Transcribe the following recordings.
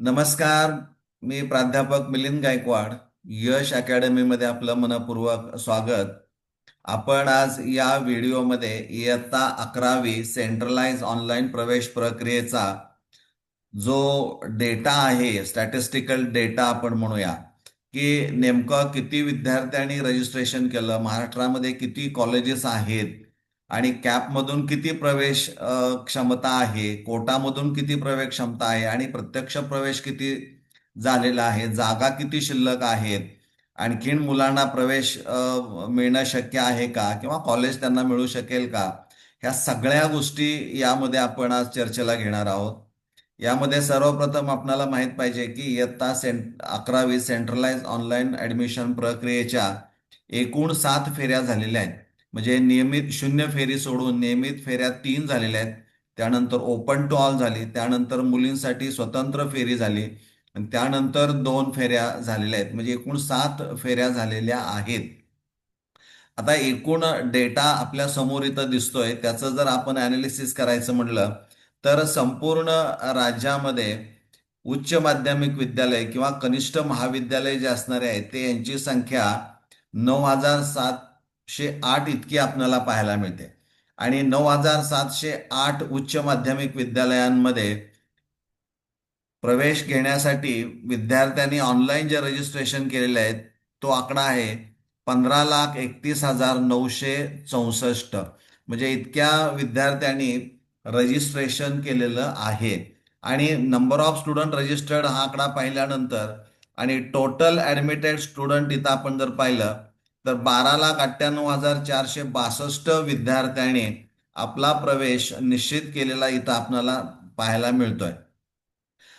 नमस्कार. मी प्राध्यापक मिलिंद गायकवाड. यश अकॅडमीमध्ये आपलं मनपूर्वक स्वागत. आपण आज या व्हिडिओमध्ये इयत्ता 11वी सेंट्रलाइज ऑनलाईन प्रवेश प्रक्रियेचा जो डेटा आहे, स्टॅटिस्टिकल डेटा आपण म्हणूया, की नेमकं किती विद्यार्थ्यांनी रजिस्ट्रेशन केलं, महाराष्ट्रामध्ये किती कॉलेजेस आहेत आणि कॅपमधून किती प्रवेश क्षमता आहे, कोटामधून किती प्रवेश क्षमता आहे आणि प्रत्यक्ष प्रवेश किती झालेला आहे, जागा किती शिल्लक आहेत, आणखीन मुलांना प्रवेश मिळणं शक्य आहे का किंवा कॉलेज त्यांना मिळू शकेल का, ह्या सगळ्या गोष्टी यामध्ये आपण आज चर्चेला घेणार आहोत. यामध्ये सर्वप्रथम आपल्याला माहित पाहिजे की इयत्ता 11वी सेंट्रलाइज ऑनलाईन ऍडमिशन प्रक्रियेच्या एकूण 7 फेऱ्या झालेल्या आहेत. म्हणजे नियमित 0 फेरी सोडून नियमित फेऱ्या 3 झालेल्या आहेत. त्यानंतर ओपन टू ऑल झाली, त्यानंतर मुलींसाठी स्वतंत्र फेरी झाली आणि त्यानंतर 2 फेऱ्या झालेल्या आहेत. म्हणजे एकूण 7 फेऱ्या झालेल्या आहेत. आता एकूण डेटा आपल्या समोर इथं दिसतोय, त्याचं जर आपण अनालिसिस करायचं म्हटलं तर संपूर्ण राज्यामध्ये उच्च माध्यमिक विद्यालय किंवा कनिष्ठ महाविद्यालय जे असणारे आहेत ते यांची संख्या 9,708 इतकी आपल्याला पाहायला मिळते. आणि 9,708 उच्च माध्यमिक विद्यालयांमध्ये प्रवेश घेण्यासाठी विद्यार्थ्यांनी ऑनलाईन जे रजिस्ट्रेशन केलेले आहेत तो आकडा आहे 15,31,964. म्हणजे इतक्या विद्यार्थ्यांनी रजिस्ट्रेशन केलेलं आहे. आणि नंबर ऑफ स्टुडंट रजिस्टर्ड हा आकडा पाहिल्यानंतर आणि टोटल ऍडमिटेड स्टुडंट इथं आपण जर पाहिलं तर 12,98,462 विद्यार्थ्यांनी आपला प्रवेश निश्चित केलेला इथं आपल्याला पाहायला मिळतोय.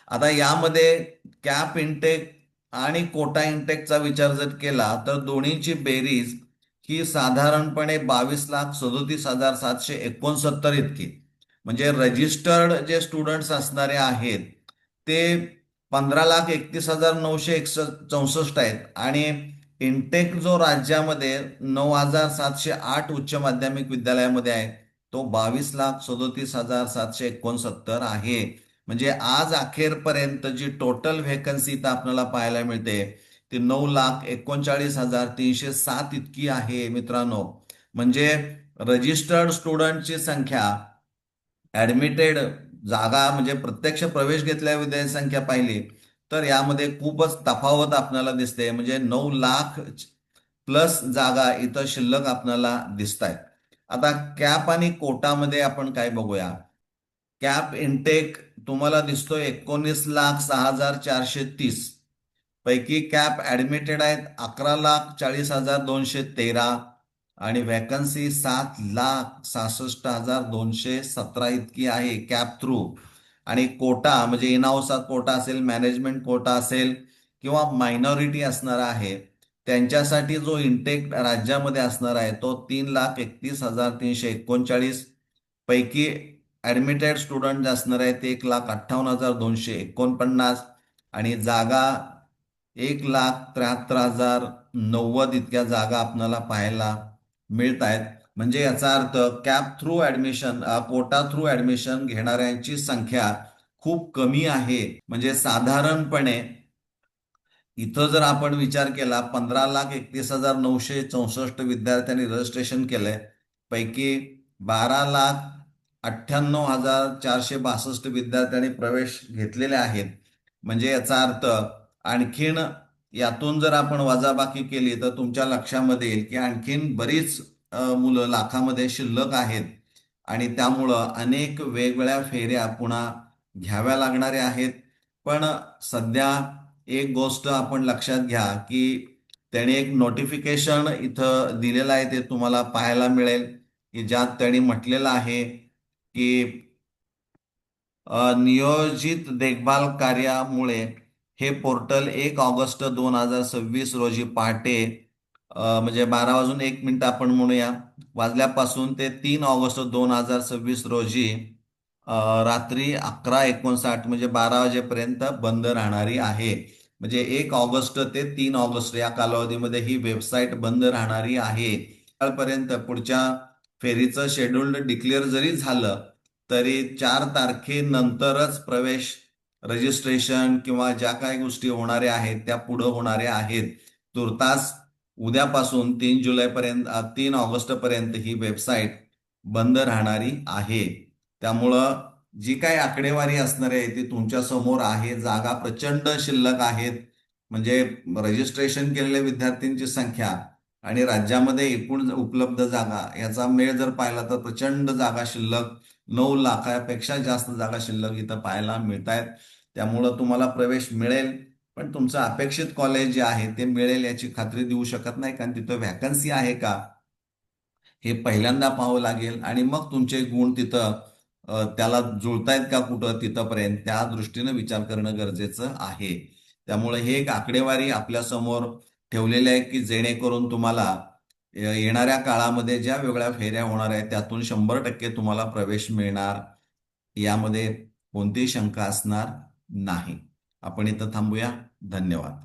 आता यामध्ये कॅप इनटेक आणि कोटा इनटेकचा विचार जर केला तर दोन्हीची बेरीज ही साधारणपणे 22,37,769 इतकी. म्हणजे रजिस्टर्ड जे स्टुडंट्स असणारे आहेत ते 15,31,964 आहेत आणि इनटेक जो राज्यामध्ये 9,708 उच्च माध्यमिक विद्यालयामध्ये आहे तो 22,37,769 आहे. म्हणजे आज अखेरपर्यंत जी टोटल व्हेकन्सी इथं आपल्याला पाहायला मिळते ती 9,39,307 इतकी आहे मित्रांनो. म्हणजे रजिस्टर्ड स्टुडंटची संख्या ऍडमिटेड जागा म्हणजे प्रत्यक्ष प्रवेश घेतलेल्या विद्यार्थ्यांची संख्या पाहिली तर यामध्ये खूपच तफावत आपल्याला दिसते. म्हणजे 9 लाख प्लस जागा इथं शिल्लक आपल्याला दिसत आहेत. आता कॅप आणि कोटामध्ये आपण काय बघूया. कॅप इनटेक तुम्हाला दिसतोय 19,06,430 पैकी कॅप ऍडमिटेड आहेत 11,40,213 आणि व्हॅकन्सी 7,66,217 इतकी आहे कॅप थ्रू. आणि कोटा म्हणजे इन हाऊसचा कोटा असेल, मॅनेजमेंट कोटा असेल किंवा मायनॉरिटी असणार आहे त्यांच्यासाठी जो इनटेक राज्यामध्ये असणार आहे तो 3,31,339 पैकी ऍडमिटेड स्टुडंट असणार आहेत ते 1,58,249 आणि जागा 1,73,090 इतक्या जागा आपल्याला पाहायला मिळत आहेत. म्हणजे याचा अर्थ cap through admission, quota through admission घेणाऱ्यांची संख्या खूप कमी आहे. म्हणजे साधारणपणे इथं जर आपण विचार केला 15,31,964 विद्यार्थ्यांनी रजिस्ट्रेशन केलंय पैकी 12,98,462 विद्यार्थ्यांनी प्रवेश घेतलेले आहेत. म्हणजे याचा अर्थ आणखीन यातून जर आपण वजाबाकी केली तर तुमच्या लक्षामध्ये येईल की आणखीन बरीच मुलं लाखामध्ये शिल्लक आहेत आणि त्यामुळं अनेक वेगवेगळ्या फेऱ्या पुन्हा घ्याव्या लागणाऱ्या आहेत. पण सध्या एक गोष्ट आपण लक्षात घ्या की त्याने एक नोटिफिकेशन इथं दिलेलं आहे ते तुम्हाला पाहायला मिळेल की ज्यात त्यांनी म्हटलेलं आहे की नियोजित देखभाल कार्यामुळे हे पोर्टल 1 ऑगस्ट 2026 रोजी पहाटे म्हणजे 12:01 आपण म्हणूया वाजल्यापासून ते 3 ऑगस्ट 2026 रोजी रात्री 11:59 म्हणजे 12 वाजेपर्यंत बंद राहणारी आहे. म्हणजे 1 ऑगस्ट ते 3 ऑगस्ट या कालावधीमध्ये ही वेबसाईट बंद राहणारी आहे. त्यापर्यंत पुढच्या फेरीचं शेड्यूल डिक्लेअर जरी झालं तरी 4 तारखेनंतरच प्रवेश रजिस्ट्रेशन किंवा ज्या काही गोष्टी होणाऱ्या आहेत त्या पुढे होणाऱ्या आहेत. तुर्तास उद्यापासून 3 जुलैपर्यंत 3 ऑगस्टपर्यंत ही वेबसाईट बंद राहणारी आहे. त्यामुळं जी काही आकडेवारी असणार आहे ती तुमच्या समोर आहे. जागा प्रचंड शिल्लक आहेत. म्हणजे रजिस्ट्रेशन केलेल्या विद्यार्थ्यांची संख्या आणि राज्यामध्ये एकूण उपलब्ध जागा याचा मेळ जर पाहिला तर प्रचंड जागा शिल्लक, 9 लाखापेक्षा जास्त जागा शिल्लक इथं पाहायला मिळत आहेत. त्यामुळं तुम्हाला प्रवेश मिळेल, पण तुमचं अपेक्षित कॉलेज जे आहे ते मिळेल याची खात्री देऊ शकत नाही, कारण तिथं व्हॅकन्सी आहे का हे पहिल्यांदा पाहावं लागेल आणि मग तुमचे गुण तिथं त्याला जुळतायत का कुठं तिथंपर्यंत त्या दृष्टीनं विचार करणं गरजेचं आहे. त्यामुळे हे एक आकडेवारी आपल्या समोर ठेवलेली आहे की जेणेकरून तुम्हाला येणाऱ्या काळामध्ये ज्या वेगळ्या फेऱ्या होणार आहेत त्यातून 100% तुम्हाला प्रवेश मिळणार, यामध्ये कोणतीही शंका असणार नाही. आपण इथं थांबूया. धन्यवाद.